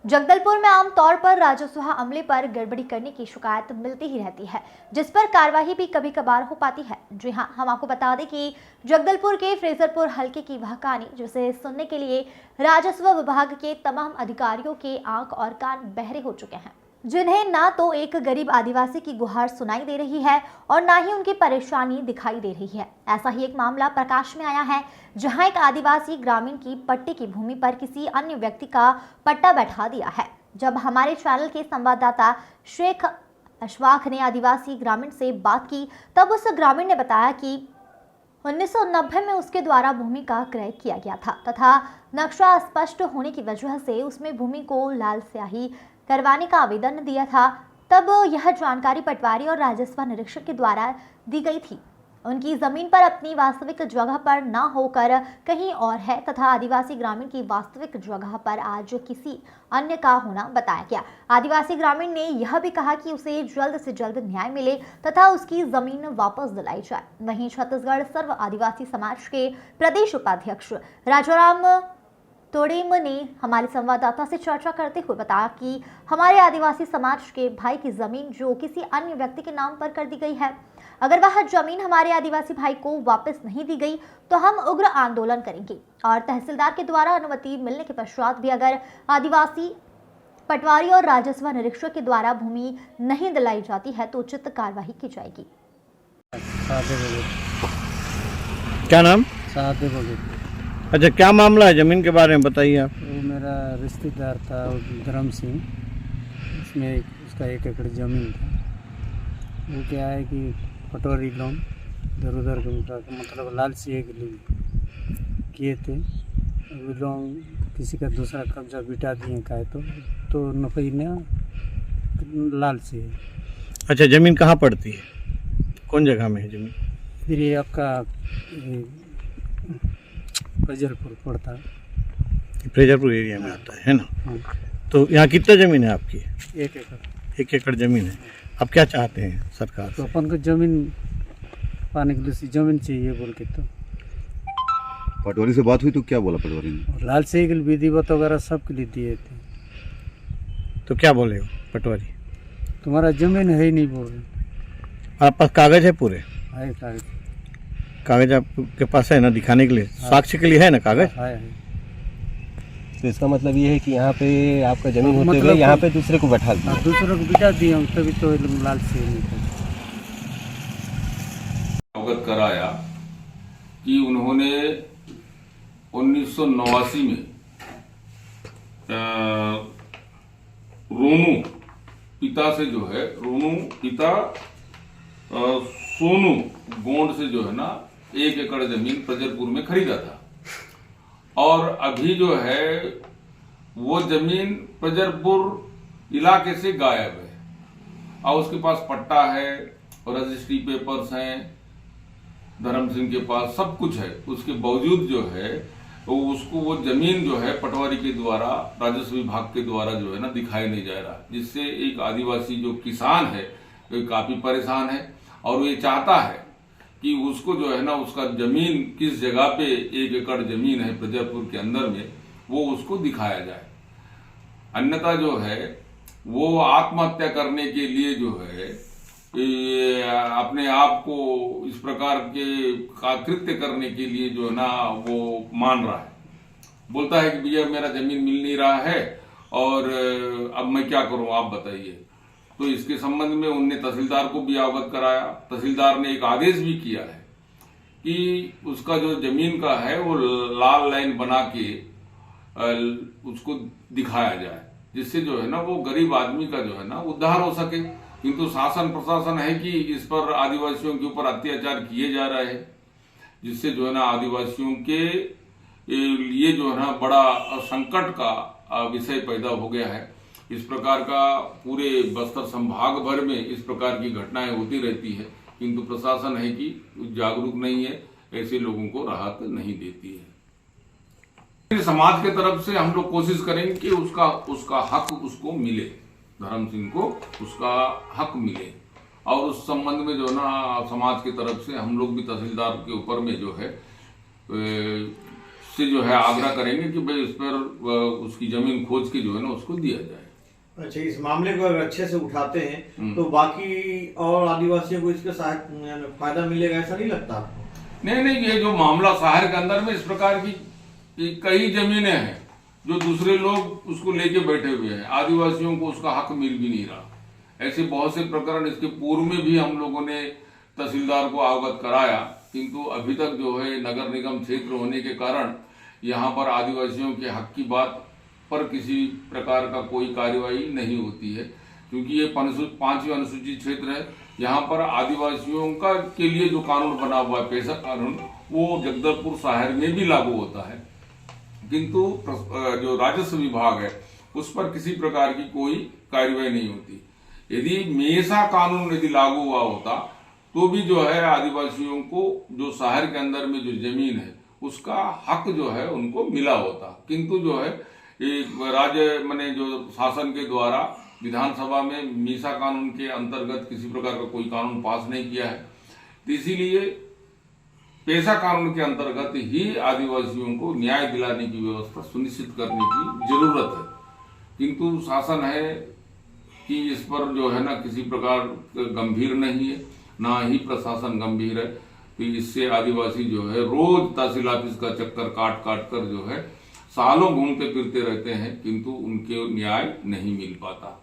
जगदलपुर में आमतौर पर राजस्व अमले पर गड़बड़ी करने की शिकायत मिलती ही रहती है, जिस पर कार्रवाई भी कभी कभार हो पाती है। जी हां, हम आपको बता दें कि जगदलपुर के फ्रेजरपुर हलके की वह कहानी, जिसे सुनने के लिए राजस्व विभाग के तमाम अधिकारियों के आंख और कान बहरे हो चुके हैं, जिन्हें ना तो एक गरीब आदिवासी की गुहार सुनाई दे रही है और ना ही उनकी परेशानी दिखाई दे रही है। ऐसा ही एक मामला प्रकाश में आया है, जहां एक आदिवासी ग्रामीण की पट्टे की भूमि पर किसी अन्य व्यक्ति का पट्टा बैठा दिया है। जब हमारे चैनल के संवाददाता शेख अशफाक ने आदिवासी ग्रामीण से बात की, तब उस ग्रामीण ने बताया कि 1990 में उसके द्वारा भूमि का क्रय किया गया था तथा नक्शा अस्पष्ट होने की वजह से उसमें भूमि को लाल स्याही करवाने का आवेदन दिया था। तब यह जानकारी पटवारी और राजस्व निरीक्षक के द्वारा दी गई थी। उनकी जमीन पर अपनी वास्तविक जगह पर न होकर कहीं और है तथा आदिवासी ग्रामीण की वास्तविक जगह पर आज किसी अन्य का होना बताया गया। आदिवासी ग्रामीण ने यह भी कहा कि उसे जल्द से जल्द न्याय मिले तथा उसकी जमीन वापस दिलाई जाए। वहीं छत्तीसगढ़ सर्व आदिवासी समाज के प्रदेश उपाध्यक्ष राजाराम तोड़ेम ने हमारे संवाददाता से चर्चा करते हुए बताया कि हमारे आदिवासी समाज के भाई की जमीन जो किसी अन्य व्यक्ति के नाम पर कर दी गई है, अगर वह जमीन हमारे आदिवासी भाई को वापस नहीं दी गई तो हम उग्र आंदोलन करेंगे और तहसीलदार के द्वारा अनुमति मिलने के पश्चात भी अगर आदिवासी पटवारी और राजस्व निरीक्षक के द्वारा भूमि नहीं दिलाई जाती है तो उचित कार्रवाई की जाएगी। क्या नाम? अच्छा, क्या मामला है जमीन के बारे में बताइए आप। वो मेरा रिश्तेदार था धर्म सिंह, उसमें उसका 1 एकड़ ज़मीन था। वो क्या है कि पटवारी लोन इधर उधर मतलब लालची के लिए किए थे। वो लोन किसी का दूसरा कब्जा बिटा दिए का है तो नफी ने लालची है। अच्छा, ज़मीन कहाँ पड़ती है, कौन जगह में है ज़मीन? फिर ये आपका फ्रेजरपुर पड़ता है। फ्रेजरपुर एरिया में आता है ना? हाँ। तो यहाँ कितना ज़मीन है आपकी? 1 एकड़। 1 एकड़ ज़मीन है। अब क्या चाहते हैं सरकार तो से? अपन को ज़मीन पाने के लिए ज़मीन चाहिए बोल के। तो पटवारी से बात हुई तो क्या बोला पटवारी ने? लाल से विधिवत वगैरह सब के लिए दिए थे। तो क्या बोले हो पटवारी? तुम्हारा ज़मीन है ही नहीं बोल रहे। आप पास कागज़ है पूरे? है कागज। कागज़ आपके पास है ना, दिखाने के लिए? साक्ष्य के लिए है ना कागज़? है। तो इसका मतलब ये है कि यहाँ पे आपका जमीन होते हुए यहाँ पे दूसरे को बैठा दिया। दूसरों को बिठा दिए हम, तभी तो लाल से अवगत कराया कि उन्होंने 1989 में रोनू पिता से जो है, रोनू पिता सोनू गोंड से जो है ना 1 एकड़ जमीन फ्रेजरपुर में खरीदा था और अभी जो है वो जमीन फ्रेजरपुर इलाके से गायब है और उसके पास पट्टा है और रजिस्ट्री पेपर्स हैं, धर्म सिंह के पास सब कुछ है। उसके बावजूद जो है वो उसको वो जमीन जो है पटवारी के द्वारा, राजस्व विभाग के द्वारा जो है ना दिखाई नहीं जा रहा, जिससे एक आदिवासी जो किसान है वो काफी परेशान है और वो ये चाहता है कि उसको जो है ना उसका जमीन किस जगह पे 1 एकड़ जमीन है फ्रेजरपुर के अंदर में, वो उसको दिखाया जाए। अन्यथा जो है वो आत्महत्या करने के लिए जो है अपने आप को इस प्रकार के कृत्य करने के लिए जो है ना वो मान रहा है। बोलता है कि भैया मेरा जमीन मिल नहीं रहा है और अब मैं क्या करूं, आप बताइए। तो इसके संबंध में उनने तहसीलदार को भी अवगत कराया। तहसीलदार ने एक आदेश भी किया है कि उसका जो जमीन का है वो लाल लाइन बना के उसको दिखाया जाए, जिससे जो है ना वो गरीब आदमी का जो है ना उद्धार हो सके। किंतु शासन प्रशासन है कि इस पर आदिवासियों के ऊपर अत्याचार किए जा रहे हैं, जिससे जो है ना आदिवासियों के लिए जो है ना बड़ा संकट का विषय पैदा हो गया है। इस प्रकार का पूरे बस्तर संभाग भर में इस प्रकार की घटनाएं होती रहती है, किंतु प्रशासन है कि जागरूक नहीं है, ऐसे लोगों को राहत नहीं देती है। समाज के तरफ से हम लोग कोशिश करेंगे कि उसका हक उसको मिले, धर्म सिंह को उसका हक मिले और उस संबंध में जो ना समाज की तरफ से हम लोग भी तहसीलदार के ऊपर में जो है से जो है आग्रह करेंगे कि भाई इस पर उसकी जमीन खोज के जो है ना उसको दिया जाए। अच्छा, इस मामले को अगर अच्छे से उठाते हैं तो बाकी और आदिवासियों को इसका फायदा मिलेगा, ऐसा नहीं लगता आपको? नहीं, ये जो मामला शहर के अंदर में इस प्रकार की कई जमीनें हैं जो दूसरे लोग उसको लेके बैठे हुए हैं, आदिवासियों को उसका हक मिल भी नहीं रहा। ऐसे बहुत से प्रकरण इसके पूर्व में भी हम लोगों ने तहसीलदार को अवगत कराया, किंतु अभी तक जो है नगर निगम क्षेत्र होने के कारण यहाँ पर आदिवासियों के हक की बात पर किसी प्रकार का कोई कार्यवाही नहीं होती है, क्योंकि ये 5वीं अनुसूचित क्षेत्र है। यहाँ पर आदिवासियों का के लिए जो कानून बना हुआ है, पेशा कानून, वो जगदलपुर शहर में भी लागू होता है, किंतु जो राजस्व विभाग है उस पर किसी प्रकार की कोई कार्यवाही नहीं होती। यदि मेसा कानून यदि लागू हुआ होता तो भी जो है आदिवासियों को जो शहर के अंदर में जो जमीन है उसका हक जो है उनको मिला होता, किंतु जो है राज्य माने जो शासन के द्वारा विधानसभा में मीसा कानून के अंतर्गत किसी प्रकार का कोई कानून पास नहीं किया है, तो इसीलिए पेशा कानून के अंतर्गत ही आदिवासियों को न्याय दिलाने की व्यवस्था सुनिश्चित करने की जरूरत है। किंतु शासन है कि इस पर जो है ना किसी प्रकार गंभीर नहीं है, ना ही प्रशासन गंभीर है, तो इससे आदिवासी जो है रोज तहसील ऑफिस का चक्कर काट कर जो है सालों घूमते फिरते रहते हैं, किंतु उनके न्याय नहीं मिल पाता।